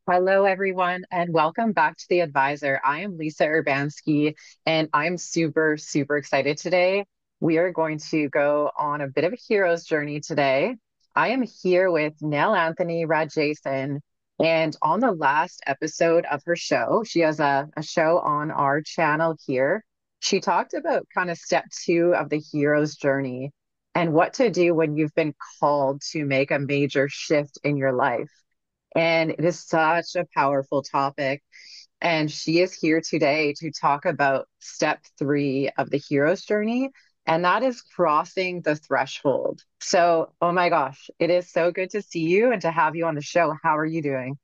Hello, everyone, and welcome back to The Advisor. I am Lisa Urbanski, and I'm super, super excited today. We are going to go on a bit of a hero's journey today. I am here with Nelanthini Rajesan, and on the last episode of her show, she has a show on our channel here. She talked about kind of step two of the hero's journey and what to do when you've been called to make a major shift in your life. And it is such a powerful topic. And she is here today to talk about step three of the hero's journey, and that is crossing the threshold. So, oh my gosh, it is so good to see you and to have you on the show. How are you doing?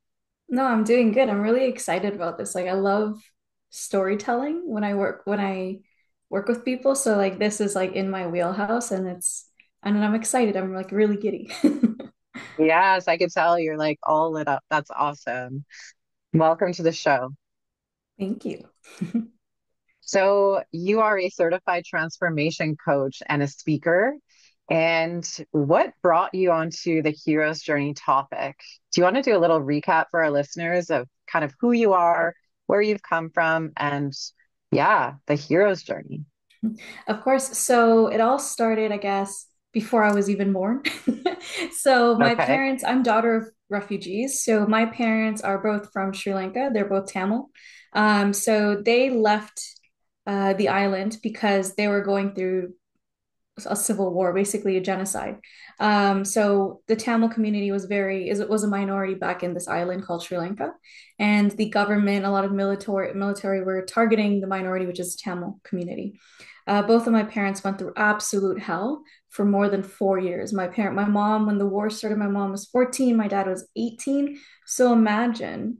No, I'm doing good. I'm really excited about this. Like I love storytelling when I work with people. So like this is like in my wheelhouse and I'm excited. I'm like really giddy. Yes, I could tell you're like all lit up. That's awesome. Welcome to the show. Thank you. So, you are a certified transformation coach and a speaker. And what brought you onto the hero's journey topic? Do you want to do a little recap for our listeners of kind of who you are, where you've come from, and yeah, the hero's journey? Of course. So it all started, I guess, before I was even born. So my Okay. parents, I'm daughter of refugees. So my parents are both from Sri Lanka. They're both Tamil. So they left the island because they were going through a civil war, basically a genocide. So the Tamil community was a minority back in this island called Sri Lanka, and the government, a lot of military were targeting the minority, which is the Tamil community. Both of my parents went through absolute hell for more than 4 years. My mom, when the war started, my mom was 14, my dad was 18. So imagine,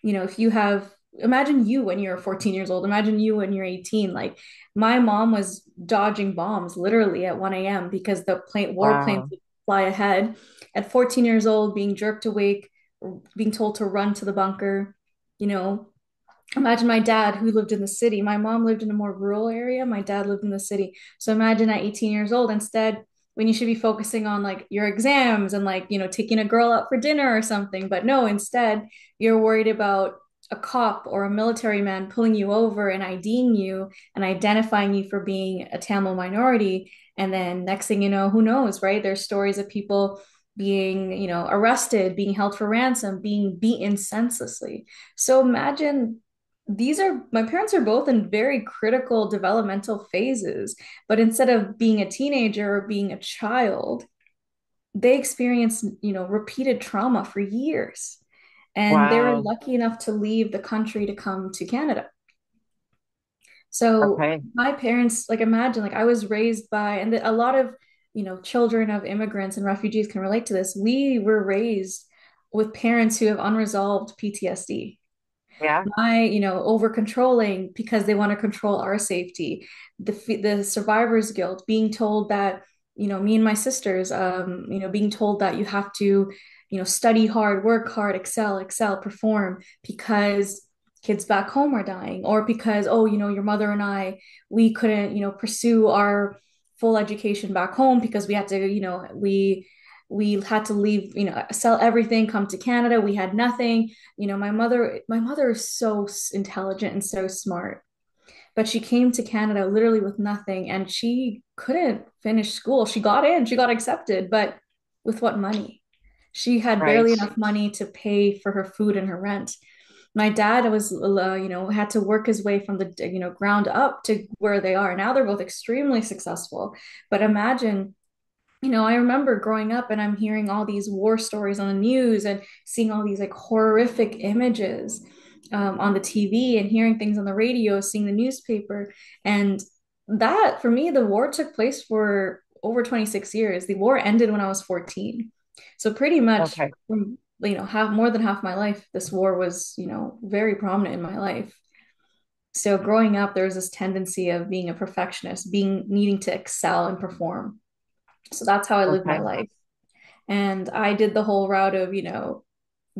if you have imagine you when you're 14 years old, imagine you when you're 18. Like my mom was dodging bombs literally at 1 a.m. because the warplanes Wow. would fly ahead. At 14 years old, being jerked awake, being told to run to the bunker, you know. Imagine my dad who lived in the city. My mom lived in a more rural area. My dad lived in the city. So imagine at 18 years old, instead, when you should be focusing on like your exams and like, taking a girl out for dinner or something. But no, instead, you're worried about a cop or a military man pulling you over and IDing you and identifying you for being a Tamil minority. And then next thing you know, who knows, right? There's stories of people being, arrested, being held for ransom, being beaten senselessly. So imagine my parents are both in very critical developmental phases, but instead of being a teenager or being a child, they experience, repeated trauma for years. And they were Wow. lucky enough to leave the country to come to Canada. So Okay. my parents, like imagine, like I was raised by, and a lot of, children of immigrants and refugees can relate to this. We were raised with parents who have unresolved PTSD. Yeah. Over controlling because they want to control our safety, the survivor's guilt, being told that, me and my sisters, being told that you have to, study hard, work hard, excel, perform because kids back home are dying, or because, oh, your mother and I, we couldn't, pursue our full education back home because we had to, we had to leave, sell everything, come to Canada. We had nothing. My mother is so intelligent and so smart, but she came to Canada literally with nothing and she couldn't finish school. She got in, she got accepted, but with what money? She had Right. barely enough money to pay for her food and her rent. My dad was, had to work his way from the, ground up to where they are. Now they're both extremely successful. But imagine, I remember growing up and I'm hearing all these war stories on the news and seeing all these like horrific images on the TV and hearing things on the radio, seeing the newspaper. And that for me, the war took place for over 26 years. The war ended when I was 14. So pretty much Okay. from, half more than half my life, this war was, very prominent in my life. So growing up, there was this tendency of being a perfectionist, being needing to excel and perform. So that's how I lived my Okay. life. And I did the whole route of,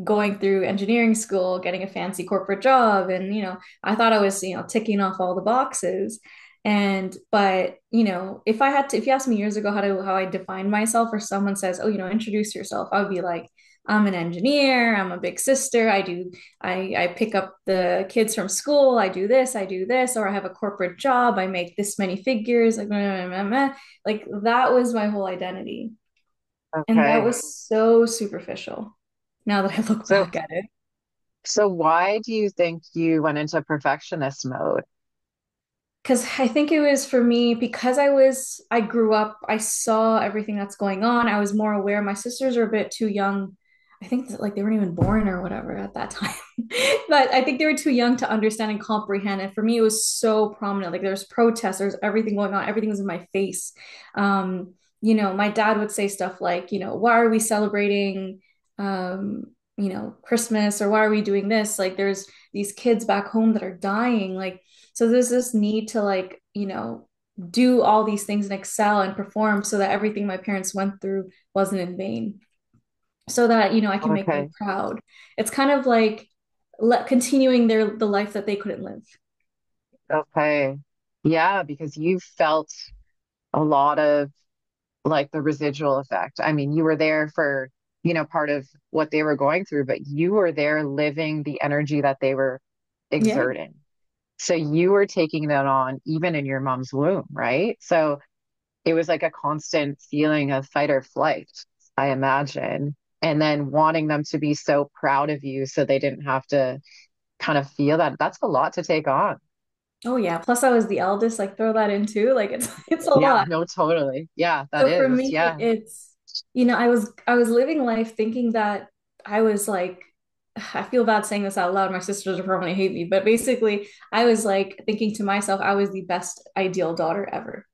going through engineering school, getting a fancy corporate job. And, I thought I was, ticking off all the boxes. And but if you asked me years ago how I define myself, or someone says, oh, introduce yourself, I would be like, I'm an engineer, I'm a big sister, I pick up the kids from school, I do this, or I have a corporate job, I make this many figures, like blah, blah, blah, blah. Like that was my whole identity. And that Okay. was so superficial now that I look So, back at it. so why do you think you went into perfectionist mode? Because I think it was for me, because I grew up, I saw everything that's going on. I was more aware. My sisters are a bit too young. I think that, like, they weren't even born or whatever at that time. But I think they were too young to understand and comprehend. And for me, it was so prominent. Like there's protests, there's everything going on, everything was in my face. My dad would say stuff like, why are we celebrating Christmas, or why are we doing this? Like there's these kids back home that are dying. Like so there's this need to, like, do all these things and excel and perform so that everything my parents went through wasn't in vain. So that, I can make them Okay. proud. It's kind of like continuing the life that they couldn't live. Okay. Yeah, because you felt a lot of like the residual effect. I mean, you were there for, part of what they were going through, but you were there living the energy that they were Yeah. exerting. So you were taking that on even in your mom's womb, right? So it was like a constant feeling of fight or flight, I imagine. And then wanting them to be so proud of you so they didn't have to kind of feel that. That's a lot to take on. Oh yeah. Plus I was the eldest, like throw that in too. Like it's a Yeah, lot. no, totally. Yeah, that So for is. me, Yeah. it's, I was living life thinking that I was like, I feel bad saying this out loud. My sisters are probably gonna hate me, but basically, I was like thinking to myself, I was the best ideal daughter ever.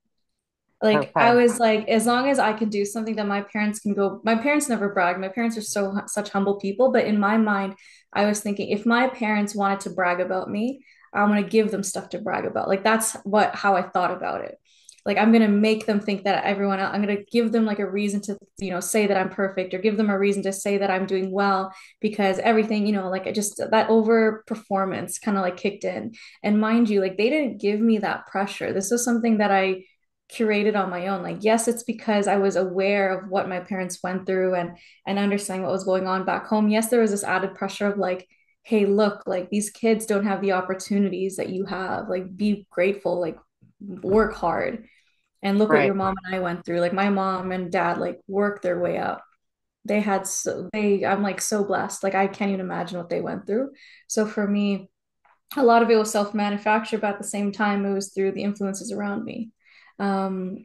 Like I Okay. was like, as long as I can do something that my parents can go, my parents never brag. My parents are such humble people, but in my mind, I was thinking if my parents wanted to brag about me, I'm gonna give them stuff to brag about. Like that's how I thought about it. Like I'm gonna make them think that everyone else, I'm gonna give them like a reason to, say that I'm perfect, or give them a reason to say that I'm doing well, because everything, like it just that over performance kind of like kicked in. And mind you, like they didn't give me that pressure. This was something that I curated on my own. Like, yes, it's because I was aware of what my parents went through, and understanding what was going on back home. Yes, there was this added pressure of like, hey, look, like these kids don't have the opportunities that you have. Like, be grateful, like work hard. And look what your Right. mom and I went through. Like my mom and dad like worked their way up. I'm like so blessed. Like I can't even imagine what they went through. So for me, a lot of it was self-manufactured, but at the same time, it was through the influences around me. Um,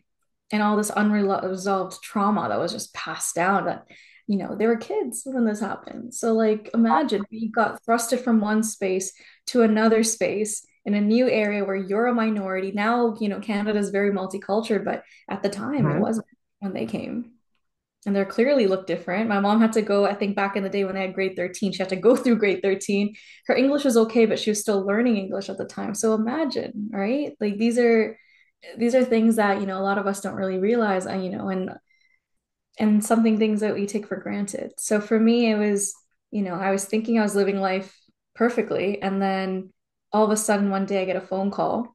and all this unresolved trauma that was just passed down that, they were kids when this happened. So like imagine you got thrusted from one space to another space in a new area where you're a minority. Now, Canada is very multicultural, but at the time it Mhm. wasn't when they came. And they clearly look different. My mom had to go, I think back in the day when I had grade 13, she had to go through grade 13. Her English was okay, but she was still learning English at the time. So imagine, right? Like these are things that, a lot of us don't really realize, and something things that we take for granted. So for me, it was, I was thinking I was living life perfectly, and then all of a sudden one day I get a phone call,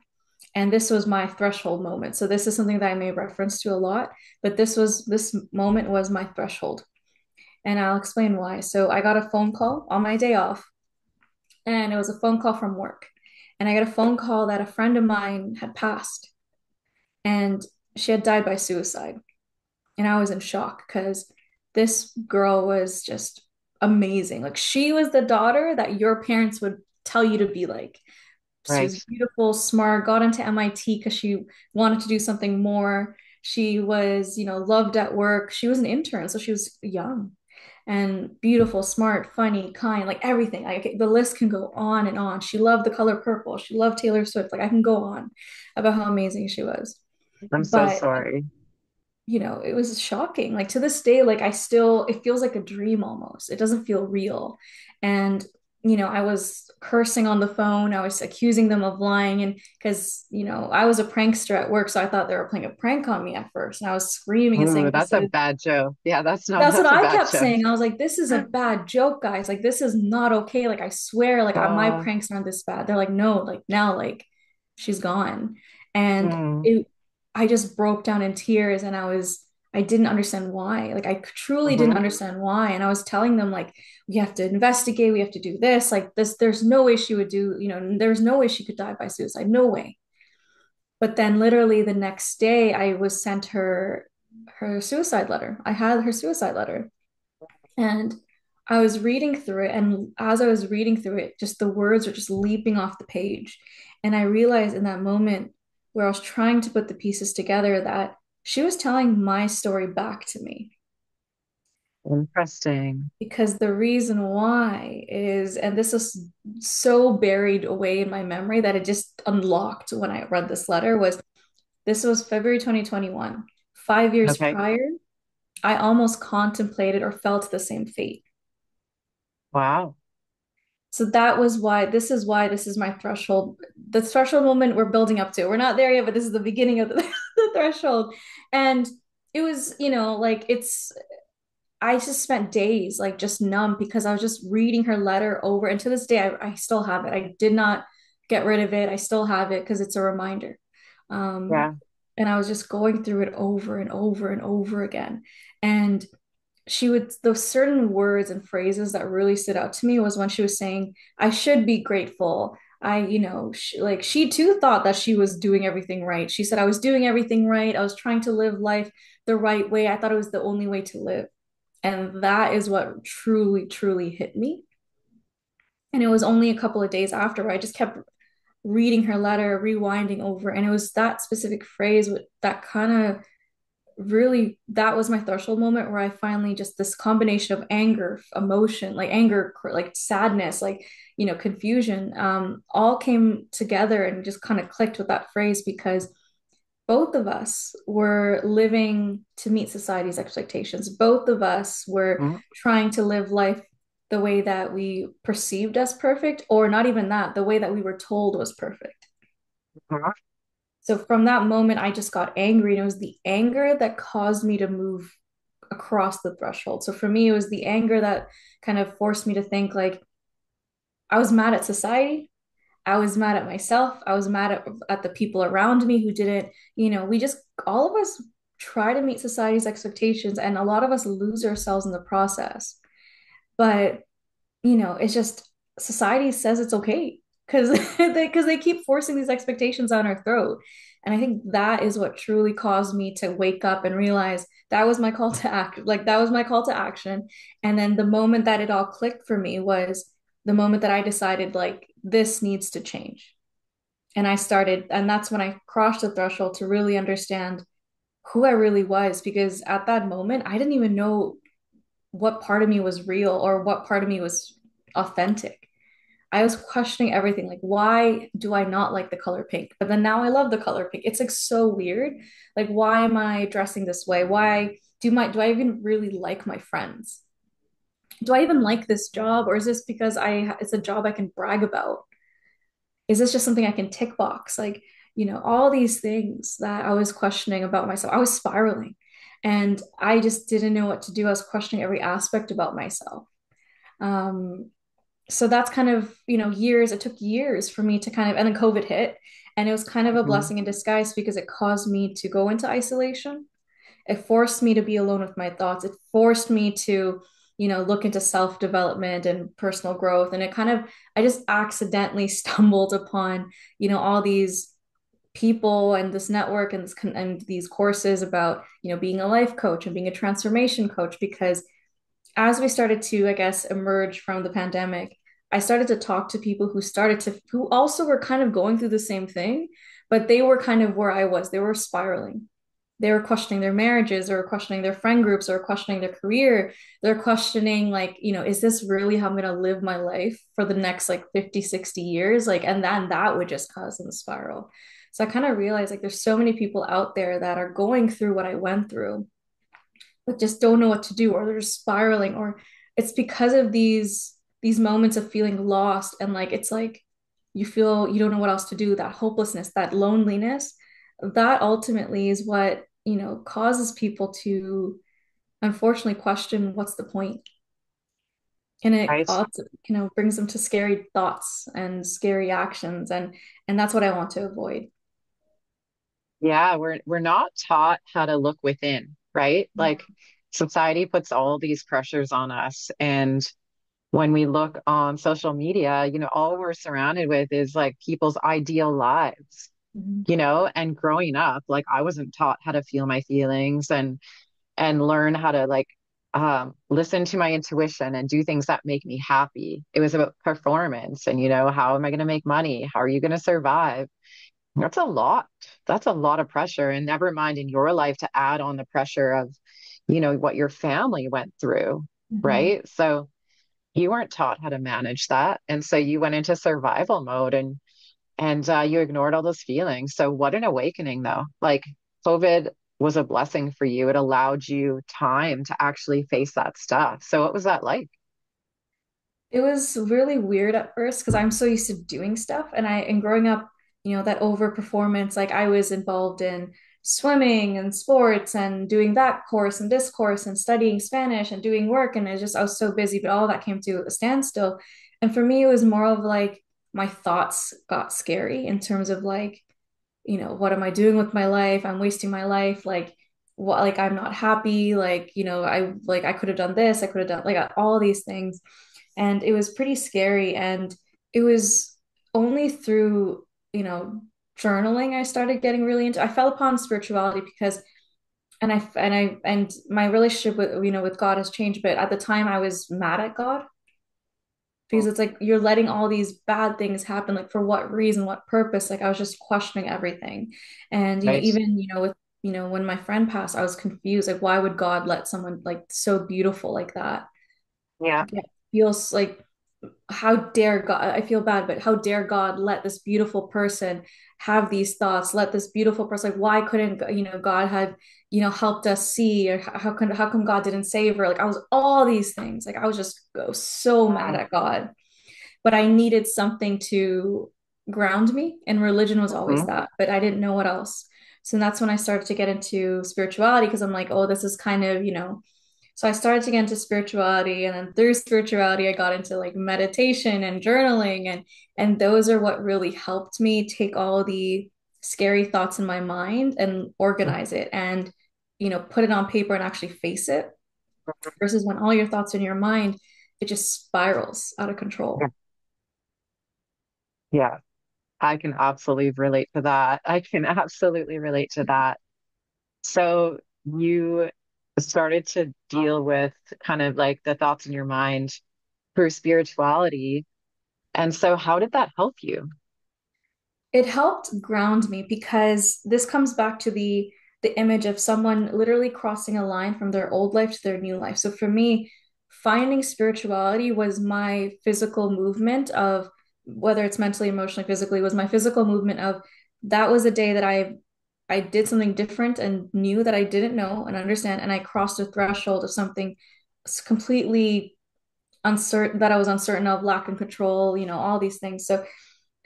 and this was my threshold moment. So this is something that I made reference to a lot, but this moment was my threshold, and I'll explain why. So I got a phone call on my day off, and it was a phone call from work, and I got a phone call that a friend of mine had passed, and she had died by suicide. And I was in shock because this girl was just amazing. Like she was the daughter that your parents would tell you to be like. She Right. was beautiful, smart, got into MIT because she wanted to do something more. She was, loved at work. She was an intern, so she was young and beautiful, smart, funny, kind, like everything. Like the list can go on and on. She loved the color purple. She loved Taylor Swift. Like I can go on about how amazing she was. I'm so But sorry. it was shocking. Like to this day, like it feels like a dream almost. It doesn't feel real. And, I was cursing on the phone. I was accusing them of lying. And because, I was a prankster at work. So I thought they were playing a prank on me at first. And I was screaming and Ooh, saying, that's a bad joke. Yeah, that's what that's a I bad kept joke. saying. I was like, this is a bad joke, guys. Like, this is not okay. Like, I swear, like, my Uh, pranks aren't this bad. They're like, no, like, now, like, she's gone. And Mm, it, I just broke down in tears, and I didn't understand why. Like, I truly didn't mhm. understand why. And I was telling them, like, we have to investigate, we have to do this, like this, there's no way she would do, there's no way she could die by suicide, no way. But then literally the next day I was sent her suicide letter. I had her suicide letter. And I was reading through it, and as I was reading through it, just the words were just leaping off the page. And I realized in that moment where I was trying to put the pieces together that she was telling my story back to me. Interesting. Because the reason why is, and this is so buried away in my memory that it just unlocked when I read this letter, was this was February 2021. 5 years Okay. prior, I almost contemplated or felt the same fate. Wow. So that was why this is my threshold, the threshold moment we're building up to. We're not there yet, but this is the beginning of the, the threshold. And it was, like I just spent days like just numb because I was just reading her letter over. And to this day, I still have it. I did not get rid of it. I still have it because it's a reminder. Um, Yeah. and I was just going through it over and over and over again. And those certain words and phrases that really stood out to me was when she was saying, I should be grateful. She too thought that she was doing everything right. She said, I was doing everything right. I was trying to live life the right way. I thought it was the only way to live. And that is what truly, truly hit me. And it was only a couple of days after where I just kept reading her letter, rewinding over. And it was that specific phrase that kind of really, that was my threshold moment where I finally just this combination of anger, emotion, like anger, like sadness, like, confusion, all came together and just kind of clicked with that phrase because both of us were living to meet society's expectations. Both of us were Mm, trying to live life the way that we perceived as perfect, or not even that, the way that we were told was perfect. mhm. So from that moment, I just got angry, and it was the anger that caused me to move across the threshold. So for me, it was the anger that kind of forced me to think like I was mad at society. I was mad at myself. I was mad at the people around me who didn't, we just, all of us try to meet society's expectations, and a lot of us lose ourselves in the process. But, it's just society says it's okay because they keep forcing these expectations on our throat. And I think that is what truly caused me to wake up and realize that was my call to act. Like that was my call to action. And then the moment that it all clicked for me was the moment that I decided like this needs to change. And that's when I crossed the threshold to really understand who I really was. Because at that moment, I didn't even know what part of me was real or what part of me was authentic. I was questioning everything. Like, why do I not like the color pink? But then now I love the color pink. It's like so weird. Like, why am I dressing this way? Do I even really like my friends? Do I even like this job? Or is this because it's a job I can brag about? Is this just something I can tick box? Like, all these things that I was questioning about myself. I was spiraling and I just didn't know what to do. I was questioning every aspect about myself. Um, so that's kind of, it took years for me to kind of, and then COVID hit. And it was kind of a Mhm. blessing in disguise because it caused me to go into isolation. It forced me to be alone with my thoughts. It forced me to, look into self development and personal growth. And I just accidentally stumbled upon, all these people and this network and and these courses about, being a life coach and being a transformation coach. Because as we started to, I guess, emerge from the pandemic, I started to talk to people who also were kind of going through the same thing, but they were kind of where I was. They were spiraling. They were questioning their marriages or questioning their friend groups or questioning their career. They're questioning, like, is this really how I'm going to live my life for the next like 50, 60 years? Like, and then that would just cause them to spiral. So I kind of realized like there's so many people out there that are going through what I went through but just don't know what to do, or they're just spiraling, or it's because of these moments of feeling lost, and like it's like you feel you don't know what else to do, that hopelessness, that loneliness, that ultimately is what causes people to unfortunately question what's the point. And it Right. also brings them to scary thoughts and scary actions, and that's what I want to avoid. Yeah, we're not taught how to look within, right? Like society puts all these pressures on us. And when we look on social media, all we're surrounded with is like people's ideal lives, Mhm. and growing up, like I wasn't taught how to feel my feelings and learn how to like listen to my intuition and do things that make me happy. It was about performance and, how am I going to make money? How are you going to survive? That's a lot. That's a lot of pressure. And never mind in your life to add on the pressure of, what your family went through, Mhm. right? So you weren't taught how to manage that. And so you went into survival mode and you ignored all those feelings. So what an awakening though. Like COVID was a blessing for you. It allowed you time to actually face that stuff. So what was that like? It was really weird at first because I'm so used to doing stuff, and growing up, that overperformance, like I was involved in swimming and sports and doing that course and this course and studying Spanish and doing work, and I was so busy, but all that came to a standstill. And for me, it was more of like my thoughts got scary in terms of like, what am I doing with my life? I'm wasting my life. Like, what, like, I'm not happy. Like, I could have done this. I could have done like all these things. And it was pretty scary. And it was only through, you know, journaling I started getting really into. I fell upon spirituality because, and my relationship with, with God has changed. But at the time I was mad at God because it's like you're letting all these bad things happen, like for what reason, what purpose? Like I was just questioning everything. And Right. even with when my friend passed, I was confused, like why would God let someone like so beautiful like that Yeah. get feels like, how dare God, I feel bad, but how dare God let this beautiful person have these thoughts, let this beautiful person, like why couldn't God had helped us see, or how come God didn't save her? Like I was all these things, like I was just so mad at God, but I needed something to ground me, and religion was always Mm-hmm. that, but I didn't know what else. So that's when I started to get into spirituality because I'm like, oh, this is kind of, so I started to get into spirituality, and then through spirituality I got into like meditation and journaling, and those are what really helped me take all the scary thoughts in my mind and organize it and put it on paper and actually face it, versus when all your thoughts in your mind, it just spirals out of Yeah. control. Yeah. I can absolutely relate to that. I can absolutely relate to that. So you started to deal with kind of like the thoughts in your mind through spirituality. And so how did that help you? It helped ground me because this comes back to the image of someone literally crossing a line from their old life to their new life. So for me, finding spirituality was my physical movement of, whether it's mentally, emotionally, physically, was my physical movement of, that was a day that I did something different and new that I didn't know and understand, and I crossed a threshold of something completely uncertain, that I was uncertain of, lack of control, all these things. So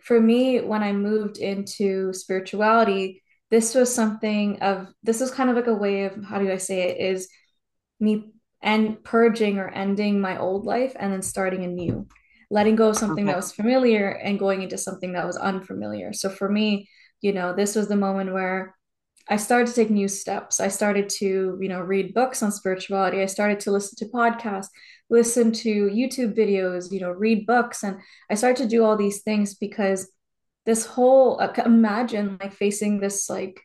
for me, when I moved into spirituality, this was kind of like a way of, how do I say it, is me and purging or ending my old life and then starting anew, letting go of something that Okay. was familiar and going into something that was unfamiliar. So for me, this was the moment where I started to take new steps. I started to, read books on spirituality. I started to listen to podcasts, listen to YouTube videos, read books. And I started to do all these things because this whole, imagine like facing this like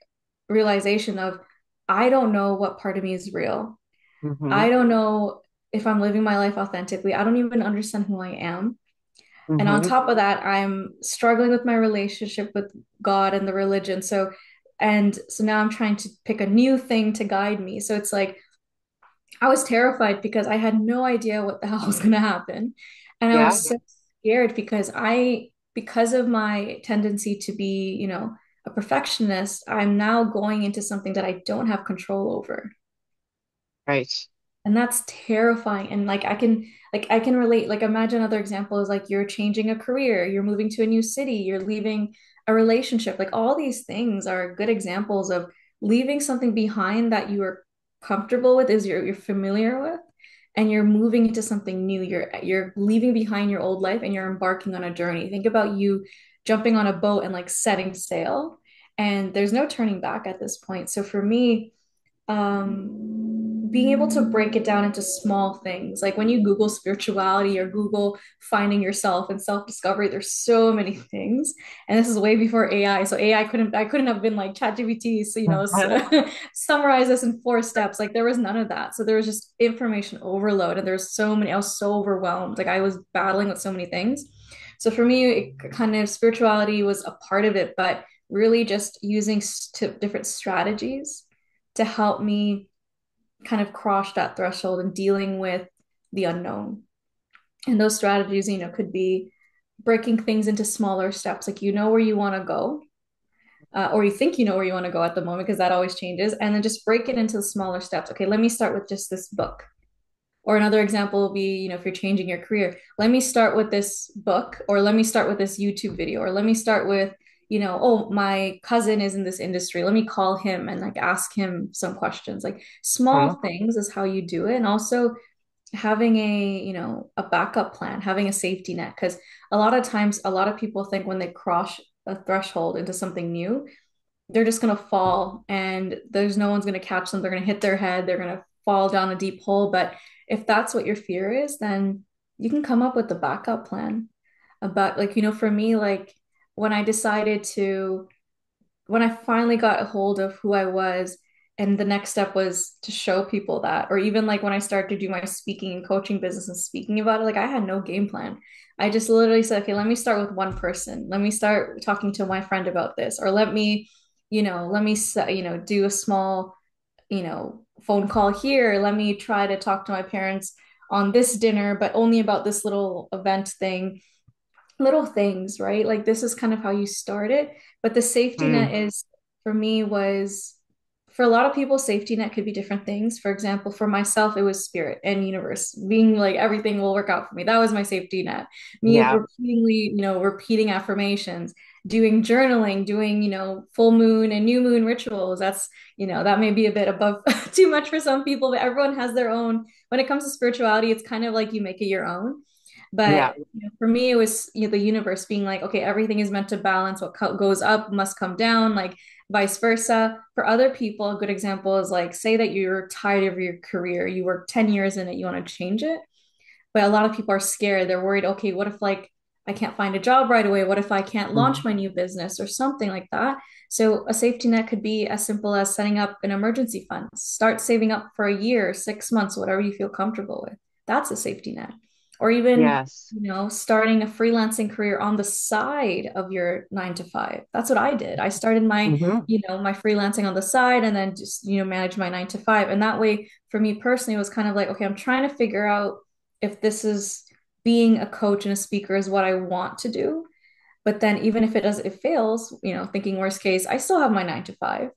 realization of, I don't know what part of me is real. Mm-hmm. I don't know if I'm living my life authentically. I don't even understand who I am. And on Mm-hmm. top of that, I'm struggling with my relationship with God and the religion. So now I'm trying to pick a new thing to guide me. So it's like I was terrified because I had no idea what the hell was going to happen. And I Yeah. was so scared because of my tendency to be, a perfectionist, I'm now going into something that I don't have control over. Right. And that's terrifying. And I can relate, like imagine other examples, like you're changing a career, you're moving to a new city, you're leaving a relationship. Like all these things are good examples of leaving something behind that you are comfortable with, is you're familiar with, and you're moving into something new. You're leaving behind your old life and you're embarking on a journey. Think about you jumping on a boat and like setting sail, and there's no turning back at this point. So for me, being able to break it down into small things, like when you Google spirituality or Google finding yourself and self-discovery, there's so many things. And this is way before AI. So AI I couldn't have been like ChatGPT, so summarize this in 4 steps. Like there was none of that. So there was just information overload, and there was so many, I was so overwhelmed. Like I was battling with so many things. So for me, it kind of spirituality was a part of it, but really just using different strategies to help me kind of cross that threshold and dealing with the unknown. And those strategies, could be breaking things into smaller steps. Like you know where you want to go, or you think you know where you want to go at the moment, because that always changes. And then just break it into the smaller steps. Okay, let me start with just this book. Or another example will be, if you're changing your career, let me start with this book, or let me start with this YouTube video, or let me start with, oh, my cousin is in this industry. Let me call him and like ask him some questions. Like small things is how you do it. And also having a backup plan, having a safety net. Because a lot of times, a lot of people think when they cross a threshold into something new, they're just going to fall and there's no one's going to catch them. They're going to hit their head. They're going to fall down a deep hole. But if that's what your fear is, then you can come up with the backup plan. But like, for me, like when I decided to, when I finally got a hold of who I was, and the next step was to show people that, or even like when I started to do my speaking and coaching business and speaking about it, like I had no game plan. I just literally said, okay, let me start with one person. Let me start talking to my friend about this, or let me, do a small, phone call here. Let me try to talk to my parents on this dinner, but only about this little event thing, little things, right? Like this is kind of how you start it. But the safety net Mm. is, for me, was for a lot of people, safety net could be different things. For example, for myself, it was spirit and universe being like everything will work out for me. That was my safety net. Me Yeah. repeatedly, repeating affirmations, doing journaling, doing, full moon and new moon rituals. That's, that may be a bit above too much for some people, but everyone has their own. When it comes to spirituality, it's kind of like you make it your own. Yeah. But for me, it was the universe being like, okay, everything is meant to balance. What goes up must come down, like vice versa. For other people, a good example is like, say that you're tired of your career, you work 10 years in it, you want to change it. But a lot of people are scared. They're worried, okay, what if like I can't find a job right away? What if I can't launch Mm. my new business or something like that? So a safety net could be as simple as setting up an emergency fund. Start saving up for a year, 6 months, whatever you feel comfortable with. That's a safety net. Or even, Yes. starting a freelancing career on the side of your 9 to 5. That's what I did. I started my, Hmm. my freelancing on the side, and then just, manage my 9 to 5. And that way, for me personally, it was kind of like, okay, I'm trying to figure out if this is being a coach and a speaker is what I want to do. But then even if it fails, thinking worst case, I still have my 9 to 5.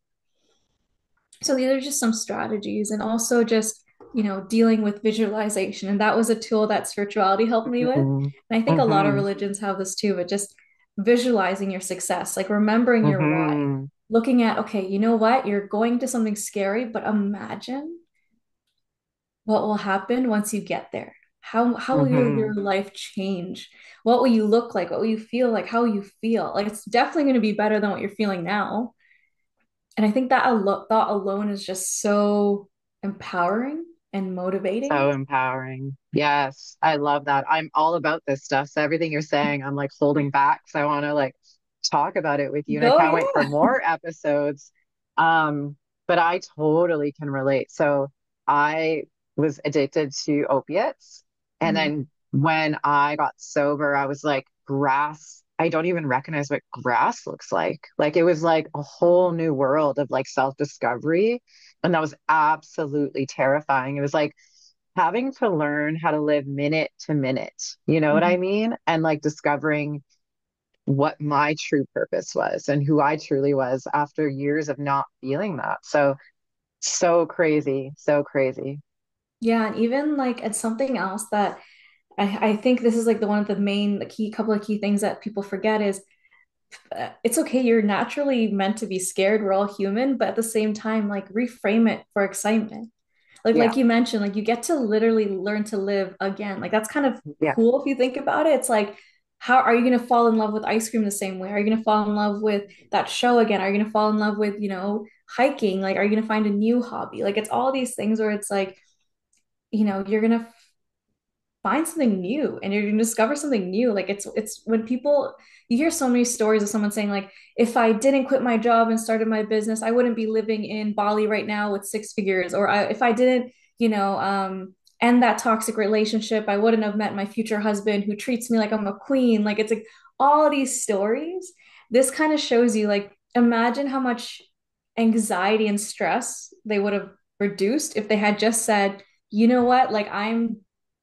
So these are just some strategies, and also just, dealing with visualization. And that was a tool that spirituality helped me with. Hmm. And I think a lot of Hmm. religions have this too, but just visualizing your success, like remembering your why, Hmm. looking at, okay, you know what? You're going to something scary, but imagine what will happen once you get there. How will your Hmm. life change? What will you look like? What will you feel like? How will you feel? Like it's definitely going to be better than what you're feeling now. And I think that thought alone is just so empowering and motivating. So empowering. Yes, I love that. I'm all about this stuff. So everything you're saying, I'm like holding back. So I want to like talk about it with you, and I Oh can't wait for yeah. more episodes. Um, but I totally can relate. So I was addicted to opiates, and Mhm. then when I got sober, I was like, grass. I don't even recognize what grass looks like. Like it was like a whole new world of like self-discovery. And that was absolutely terrifying. It was like having to learn how to live minute to minute. You know what I Mhm. mean? And like discovering what my true purpose was and who I truly was after years of not feeling that. So, so crazy, so crazy. Yeah, and even like it's something else that I think this is like the one of the main, the key couple of key things that people forget is it's okay. You're naturally meant to be scared. We're all human, but at the same time, like reframe it for excitement. Like Yeah. you mentioned, like you get to literally learn to live again. Like that's kind of Yeah. cool if you think about it. It's like how are you going to fall in love with ice cream the same way? Are you going to fall in love with that show again? Are you going to fall in love with, hiking? Like, are you going to find a new hobby? Like, it's all these things where it's like, you're going to find something new and you're going to discover something new. Like, it's when people, you hear so many stories of someone saying, like, if I didn't quit my job and started my business, I wouldn't be living in Bali right now with six figures. Or if I didn't, end that toxic relationship, I wouldn't have met my future husband who treats me like I'm a queen. Like, it's like all these stories. This kind of shows you, like, imagine how much anxiety and stress they would have reduced if they had just said, you know what, like, I'm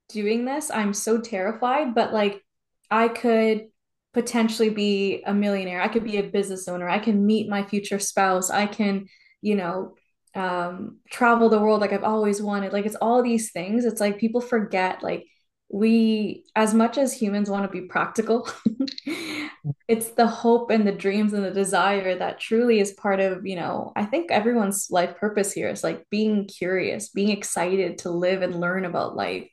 doing this. I'm so terrified, but like, I could potentially be a millionaire. I could be a business owner. I can meet my future spouse. I can, you know, travel the world like I've always wanted. Like, it's all these things. It's like people forget, like, we, as much as humans want to be practical, it's the hope and the dreams and the desire that truly is part of, I think everyone's life purpose here is like being curious, being excited to live and learn about life.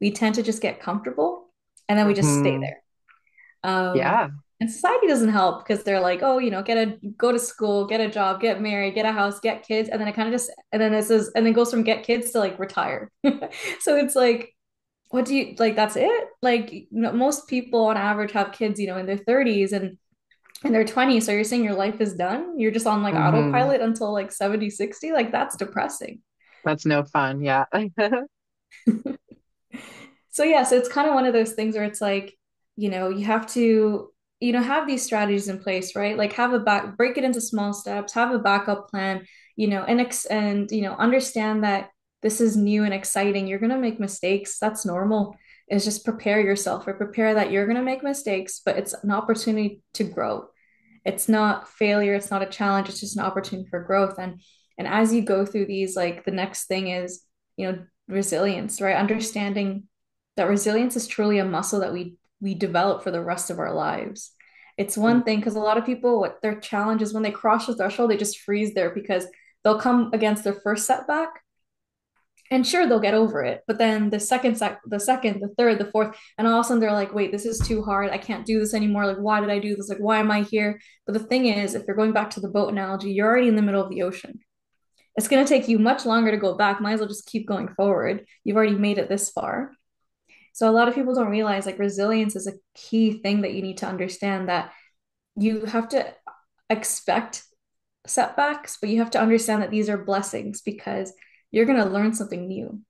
We tend to just get comfortable and then we just stay Hmm. there. Um, Yeah. and society doesn't help because they're like, oh, go to school, get a job, get married, get a house, get kids, and then it kind of just, and then it says, and then goes from get kids to like retire. So it's like, what do you like? That's it. Like, most people on average have kids, in their 30s and in their 20s. So you're saying your life is done? You're just on like Hmm. autopilot until like 70, 60. Like, that's depressing. That's no fun. Yeah. So yeah, so it's kind of one of those things where it's like, you have to, have these strategies in place, right? Like, have a break it into small steps, have a backup plan, and understand that this is new and exciting. You're gonna make mistakes. That's normal. Is just prepare yourself or prepare that you're gonna make mistakes, but it's an opportunity to grow. It's not failure, it's not a challenge, it's just an opportunity for growth. And as you go through these, like, the next thing is, resilience, right? Understanding that resilience is truly a muscle that we develop for the rest of our lives. It's one thing because a lot of people, what their challenge is when they cross the threshold, they just freeze there because they'll come against their first setback and sure they'll get over it, but then the third, the fourth, and all of a sudden they're like, wait, this is too hard, I can't do this anymore, like, why did I do this, like, why am I here? But the thing is, if you're going back to the boat analogy, you're already in the middle of the ocean. It's going to take you much longer to go back. Might as well just keep going forward. You've already made it this far. So a lot of people don't realize, like, resilience is a key thing that you need to understand, that you have to expect setbacks, but you have to understand that these are blessings because you're going to learn something new.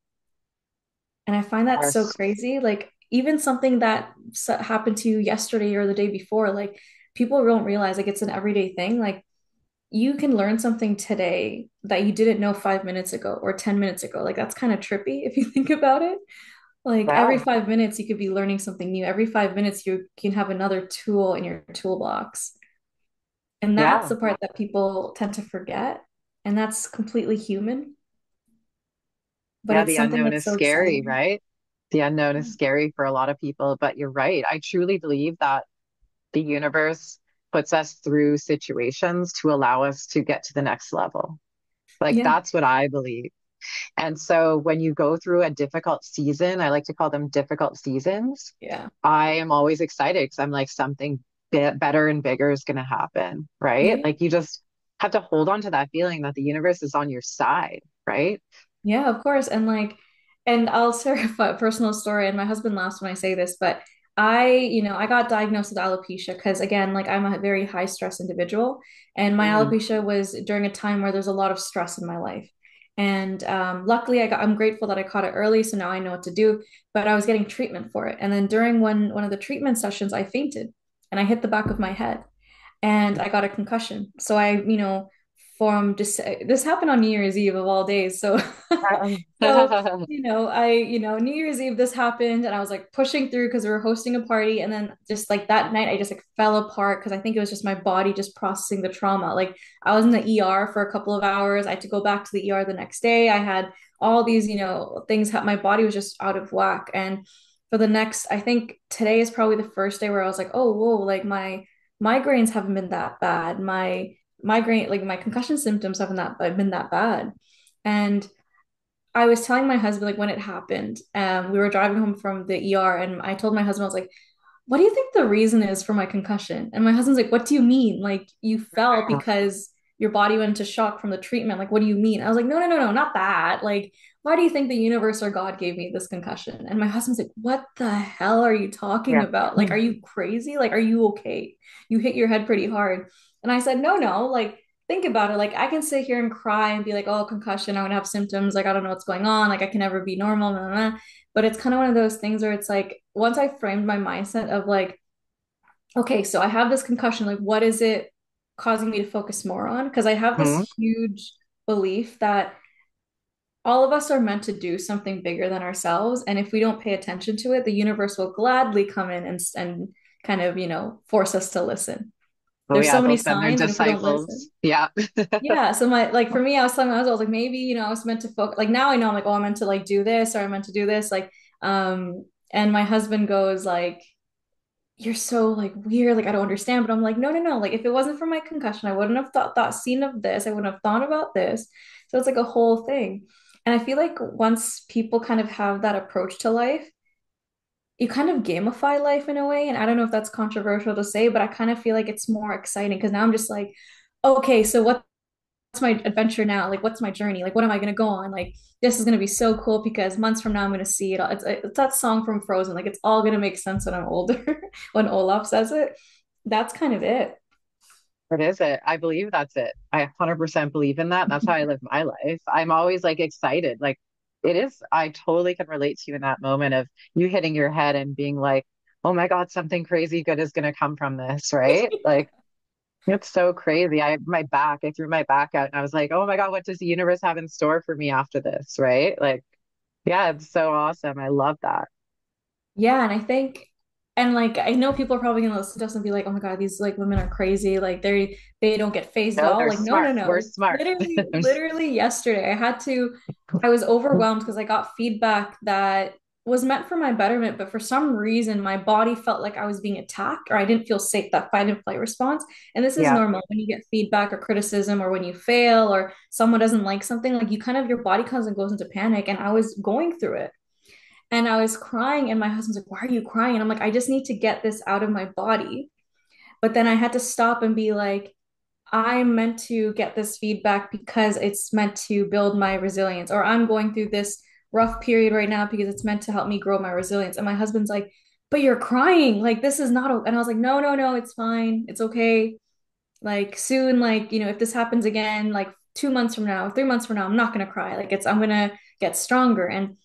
And I find that so Yes. crazy. Like, even something that happened to you yesterday or the day before, like, people don't realize, like, it's an everyday thing. Like, you can learn something today that you didn't know 5 minutes ago or 10 minutes ago. Like, that's kind of trippy if you think about it. Like, every Yeah. 5 minutes, you could be learning something new. Every 5 minutes, you can have another tool in your toolbox. And that's Yeah. the part that people tend to forget. And that's completely human, but Yeah. it's The something unknown that's is so scary, exciting. right? The unknown is scary for a lot of people, but you're right. I truly believe that the universe puts us through situations to allow us to get to the next level. Like, Yeah. that's what I believe. And so when you go through a difficult season, I like to call them difficult seasons. Yeah. I am always excited because I'm like, something better and bigger is going to happen, right? Yeah. Like, you just have to hold on to that feeling that the universe is on your side, right? Yeah, of course. And like, and I'll share a personal story, and my husband laughs when I say this, but I got diagnosed with alopecia because, again, like, I'm a very high stress individual, and my Mm, alopecia was during a time where there's a lot of stress in my life. And luckily, I'm grateful that I caught it early, so now I know what to do. But I was getting treatment for it, and then during one of the treatment sessions, I fainted, and I hit the back of my head and I got a concussion. So from just this happened on New Year's Eve of all days. So, so New Year's Eve this happened, and I was like pushing through because we were hosting a party, and then just like that night, I just like fell apart because I think it was just my body just processing the trauma. Like, I was in the ER for a couple of hours. I had to go back to the ER the next day. I had all these, things. My body was just out of whack, and for the next, I think today is probably the first day where I was like, oh, whoa, like my migraines haven't been that bad. My migraine, like my concussion symptoms haven't been that bad. And I was telling my husband, like, when it happened, we were driving home from the ER, and I told my husband, I was like, what do you think the reason is for my concussion? And my husband's like, what do you mean? Like, you fell because your body went into shock from the treatment. Like, what do you mean? I was like, no, no, no, no, not that. Like, why do you think the universe or God gave me this concussion? And my husband's like, what the hell are you talking Yeah. about? Like, are you crazy? Like, are you okay? You hit your head pretty hard. And I said, no, no, like, think about it. Like, I can sit here and cry and be like, oh, concussion, I'm gonna have symptoms. Like, I don't know what's going on. Like, I can never be normal. Blah, blah, blah. But it's kind of one of those things where it's like, once I framed my mindset of like, okay, so I have this concussion, like, what is it causing me to focus more on? Because I have Mhm. this huge belief that all of us are meant to do something bigger than ourselves. And if we don't pay attention to it, the universe will gladly come in and kind of, force us to listen. Oh There's yeah, so many they'll send their signs, and if we don't disciples. listen, Yeah. yeah. So my like for me, I was telling myself, I was like, maybe, I was meant to focus. Like now I know I'm like, oh, I'm meant to like do this or I'm meant to do this. And my husband goes like, you're so like weird, like I don't understand. But I'm like, no, no, no. Like if it wasn't for my concussion, I wouldn't have thought seen of this. I wouldn't have thought about this. So it's like a whole thing. And I feel like once people kind of have that approach to life, you kind of gamify life in a way. And I don't know if that's controversial to say, but I kind of feel like it's more exciting because now I'm just like, okay, so what's my adventure now? Like, what's my journey? Like, what am I going to go on? Like, this is going to be so cool because months from now, I'm going to see it all. It's that song from Frozen. Like, it's all going to make sense when I'm older, when Olaf says it. That's kind of it. What is it? I believe that's it. I 100% believe in that. That's how I live my life. I'm always like excited. Like it is, I totally can relate to you in that moment of you hitting your head and being like, oh my God, something crazy good is going to come from this, right? Like it's so crazy. I threw my back out and I was like, oh my God, what does the universe have in store for me after this, right? Like, yeah, it's so awesome. I love that. Yeah, and I think, and like I know people are probably gonna listen to us and be like, "Oh my God, these like women are crazy. Like they don't get phased at No, all." they're Like, no, no, smart. We're no. smart. Literally yesterday, I was overwhelmed because I got feedback that was meant for my betterment, but for some reason, my body felt like I was being attacked or I didn't feel safe. That fight and flight response, and this is Yeah. normal when you get feedback or criticism or when you fail or someone doesn't like something. Like you kind of your body comes and goes into panic, and I was going through it. And I was crying, and my husband's like, why are you crying? And I'm like, I just need to get this out of my body. But then I had to stop and be like, I'm meant to get this feedback because it's meant to build my resilience, or I'm going through this rough period right now because it's meant to help me grow my resilience. And my husband's like, but you're crying. Like, this is not, and I was like, no, no, no, it's fine. It's okay. Like, soon, like, if this happens again, like 2 months from now, 3 months from now, I'm not going to cry. Like, I'm going to get stronger. And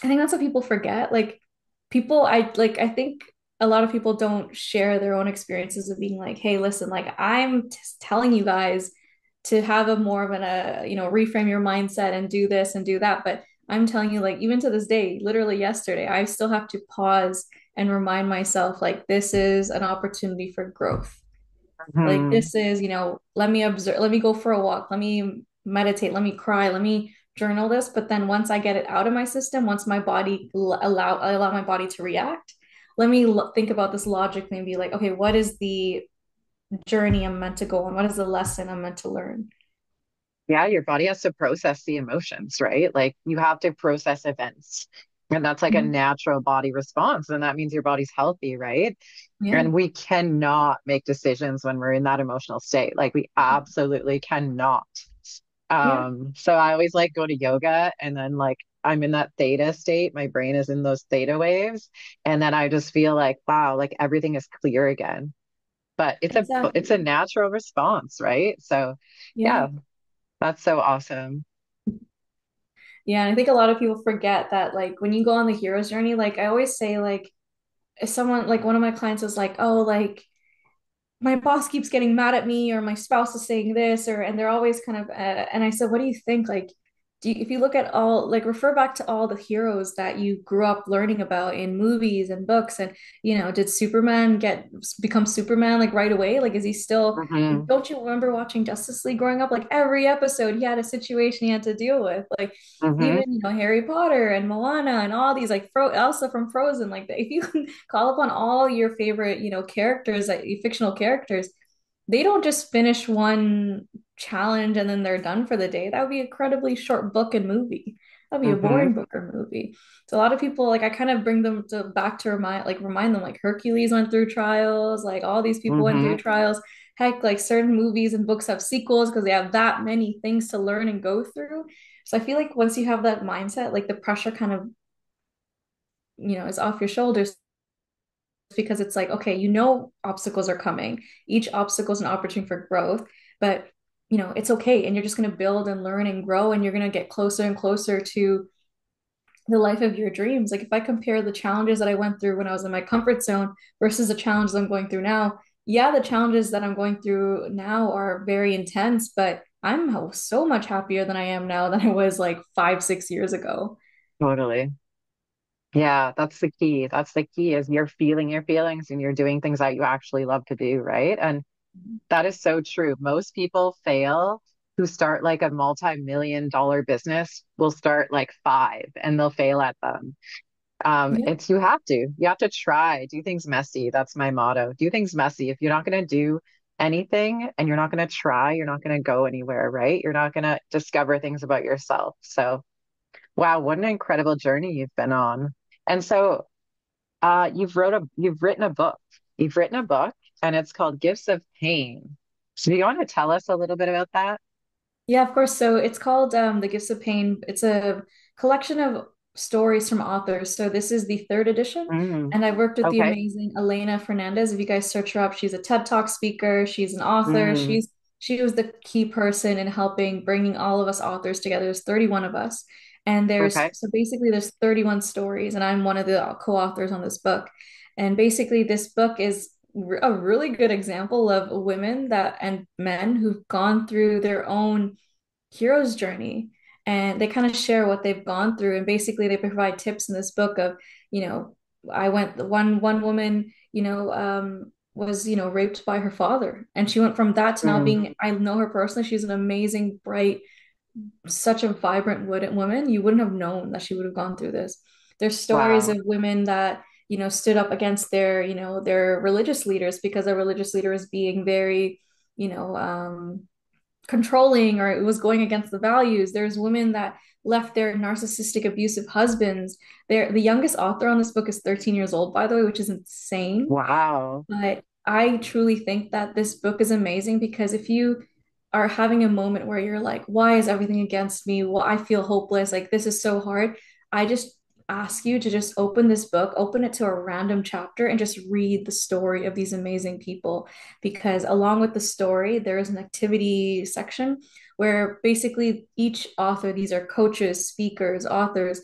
I think that's what people forget. Like I think a lot of people don't share their own experiences of being like, hey, listen, like I'm just telling you guys to have a more of reframe your mindset and do this and do that. But I'm telling you, like, even to this day, literally yesterday, I still have to pause and remind myself, like, this is an opportunity for growth. Like Mhm. this is, let me observe, let me go for a walk, let me meditate, let me cry, let me journal this. But then once I get it out of my system, once my body I allow my body to react, let me think about this logically and be like, okay, what is the journey I'm meant to go on? What is the lesson I'm meant to learn? Yeah, your body has to process the emotions, right? Like you have to process events. And that's like a Mhm. natural body response. And that means your body's healthy, right? Yeah. And we cannot make decisions when we're in that emotional state. Like we absolutely cannot. Yeah. So I always like go to yoga and then like I'm in that theta state. My brain is in those theta waves. And then I just feel like, wow, like everything is clear again. But it's a Exactly. natural response, right? So Yeah. yeah, that's so awesome. Yeah. And I think a lot of people forget that, like, when you go on the hero's journey, like, I always say, like, if someone, like, one of my clients was like, oh, like, my boss keeps getting mad at me or my spouse is saying this or and they're always kind of and I said, what do you think? Like, if you look at all, like, refer back to all the heroes that you grew up learning about in movies and books, and did Superman become Superman like right away? Like, is he still, Hmm. don't you remember watching Justice League growing up? Like every episode he had a situation he had to deal with. Like Hmm. even Harry Potter and Moana and all these, like Elsa from Frozen, like if you can call upon all your favorite characters, like fictional characters, they don't just finish one challenge and then they're done for the day. That would be an incredibly short book and movie. That'd be a Hmm. boring book or movie. So a lot of people like I kind of bring them to back to remind them like Hercules went through trials, like all these people went through Hmm. trials. Heck, like certain movies and books have sequels because they have that many things to learn and go through. So I feel like once you have that mindset, like the pressure kind of, is off your shoulders because it's like, okay, obstacles are coming. Each obstacle is an opportunity for growth, but it's okay. And you're just going to build and learn and grow, and you're going to get closer and closer to the life of your dreams. Like if I compare the challenges that I went through when I was in my comfort zone versus the challenges I'm going through now, yeah, the challenges that I'm going through now are very intense, but I'm so much happier than I am now than I was like 5, 6 years ago. Totally. Yeah, that's the key. That's the key is you're feeling your feelings and you're doing things that you actually love to do, right? And that is so true. Most people fail who start like a multi-million dollar business will start like five and they'll fail at them. Yeah. It's you have to try, do things messy. That's my motto. Do things messy. If you're not going to do anything and you're not going to try, you're not going to go anywhere, right? You're not going to discover things about yourself. So, wow, what an incredible journey you've been on. And so, you've written a book. You've written a book and it's called Gifts of Pain. So do you want to tell us a little bit about that? Yeah, of course. So it's called The Gifts of Pain. It's a collection of stories from authors. So this is the third edition. Mm, And I worked with the okay. amazing Elena Fernandez. If you guys search her up, she's a TED Talk speaker. She's an author. Mm, She was the key person in helping bringing all of us authors together. There's 31 of us. And okay. there's 31 stories, and I'm one of the co-authors on this book. And basically, this book is a really good example of women that and men who've gone through their own hero's journey, and they kind of share what they've gone through, and basically they provide tips in this book of, you know I went one woman, was raped by her father, and she went from that to now Mm, being, I know her personally, she's an amazing, bright, such a vibrant woman. You wouldn't have known that she would have gone through this. There's stories wow. of women that stood up against their religious leaders because their religious leader was being very you know controlling, or it was going against the values. There's women that left their narcissistic, abusive husbands. The youngest author on this book is 13 years old, by the way, which is insane. Wow. But I truly think that this book is amazing because if you are having a moment where you're like, why is everything against me? Well, I feel hopeless. Like, this is so hard. I just ask you to just open this book, open it to a random chapter, and just read the story of these amazing people. Because along with the story, there is an activity section where basically each author, these are coaches, speakers, authors,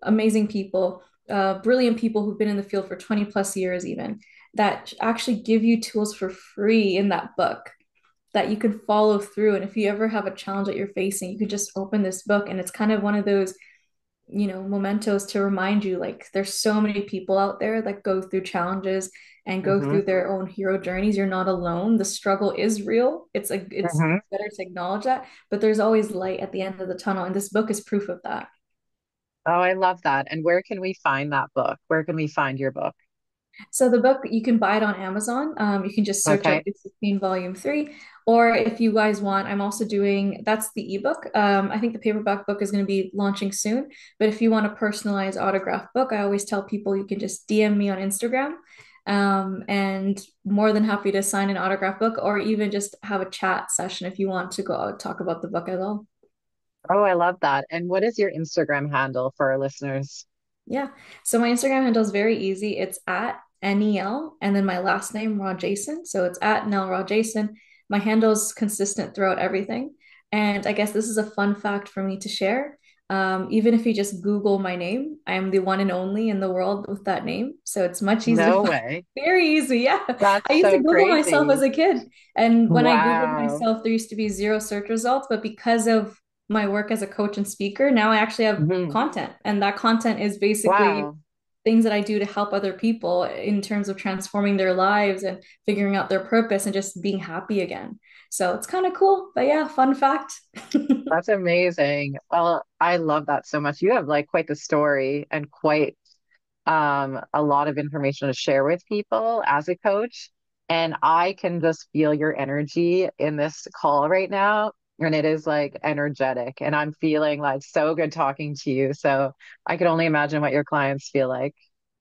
amazing people, brilliant people who've been in the field for 20 plus years, even that actually give you tools for free in that book that you can follow through. And if you ever have a challenge that you're facing, you can just open this book. And it's kind of one of those, mementos to remind you like there's so many people out there that go through challenges and go Hmm. through their own hero journeys. You're not alone. The struggle is real. It's Hmm. better to acknowledge that, but there's always light at the end of the tunnel. And this book is proof of that. Oh, I love that. And where can we find that book? Where can we find your book? So the book, you can buy it on Amazon. You can just search up Okay. the 16 Volume 3. Or if you guys want, I'm also doing, that's the ebook. I think the paperback book is going to be launching soon. But if you want a personalized autograph book, I always tell people you can just DM me on Instagram. And more than happy to sign an autograph book, or even just have a chat session if you want to go out talk about the book at all. Oh, I love that. And what is your Instagram handle for our listeners? Yeah. So my Instagram handle is very easy. It's at NEL and then my last name, Rajesan. So it's at Nell Rajesan. My handle is consistent throughout everything. And I guess this is a fun fact for me to share. Even if you just Google my name, I am the one and only in the world with that name. So it's much easier to No find. way. Very easy. Yeah. I That's used to so Google myself crazy. as a kid. And when I Googled Wow. myself, there used to be zero search results. But because of my work as a coach and speaker, now I actually have Hmm. content. And that content is basically Wow. things that I do to help other people in terms of transforming their lives and figuring out their purpose and just being happy again. So it's kind of cool. But yeah, fun fact. That's amazing. Well, I love that so much. You have like quite the story and quite a lot of information to share with people as a coach. And I can just feel your energy in this call right now. and it is like energetic. And I'm feeling like so good talking to you. So I can only imagine what your clients feel like.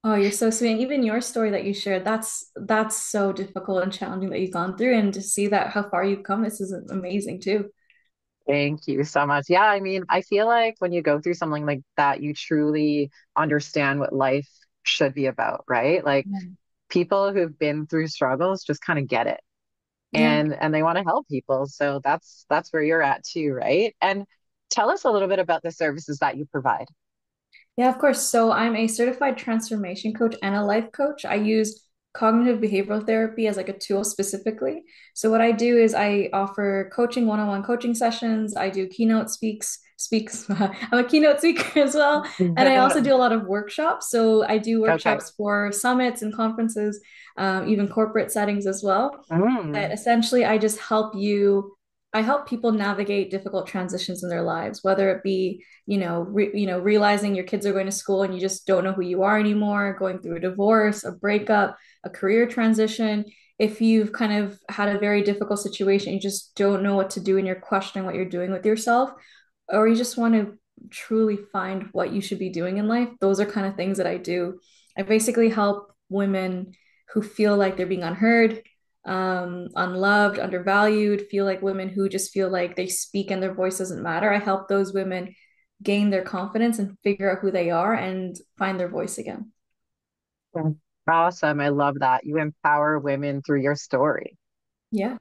Oh, you're so sweet. And even your story that you shared, that's so difficult and challenging that you've gone through. And to see that how far you've come, this is amazing too. Thank you so much. Yeah, I mean, I feel like when you go through something like that, you truly understand what life should be about, right? Like Yeah. people who've been through struggles just kind of get it, Yeah. and they want to help people. So that's where you're at too, right? And tell us a little bit about the services that you provide. Yeah, of course. So I'm a certified transformation coach and a life coach. I use cognitive behavioral therapy as like a tool specifically. So what I do is I offer coaching, one-on-one coaching sessions. I do keynote speaks. I'm a keynote speaker as well. And I also do a lot of workshops. So I do Okay. workshops for summits and conferences, even corporate settings as well. But Mm. essentially, I help people navigate difficult transitions in their lives, whether it be realizing your kids are going to school and you just don't know who you are anymore, going through a divorce, a breakup, a career transition. If you've kind of had a very difficult situation, you just don't know what to do and you're questioning what you're doing with yourself, or you just want to truly find what you should be doing in life, those are kind of things that I do. I basically help women who feel like they're being unheard, unloved, undervalued, feel like women who just feel like they speak and their voice doesn't matter. I help those women gain their confidence and figure out who they are and find their voice again. Awesome. I love that. You empower women through your story. Yeah.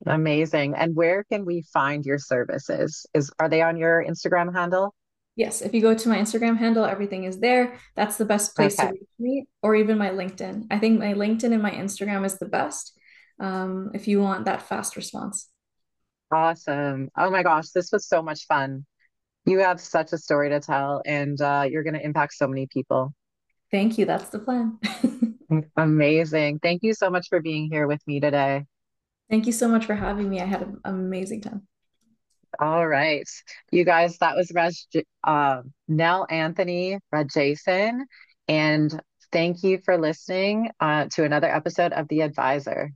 Amazing. And where can we find your services? Are they on your Instagram handle? Yes. If you go to my Instagram handle, everything is there. That's the best place to Okay. reach me, or even my LinkedIn. I think my LinkedIn and my Instagram is the best if you want that fast response. Awesome. Oh my gosh, this was so much fun. You have such a story to tell, and you're going to impact so many people. Thank you. That's the plan. Amazing. Thank you so much for being here with me today. Thank you so much for having me. I had an amazing time. All right. You guys, that was Nelanthini Rajesan. And thank you for listening to another episode of The Advisor.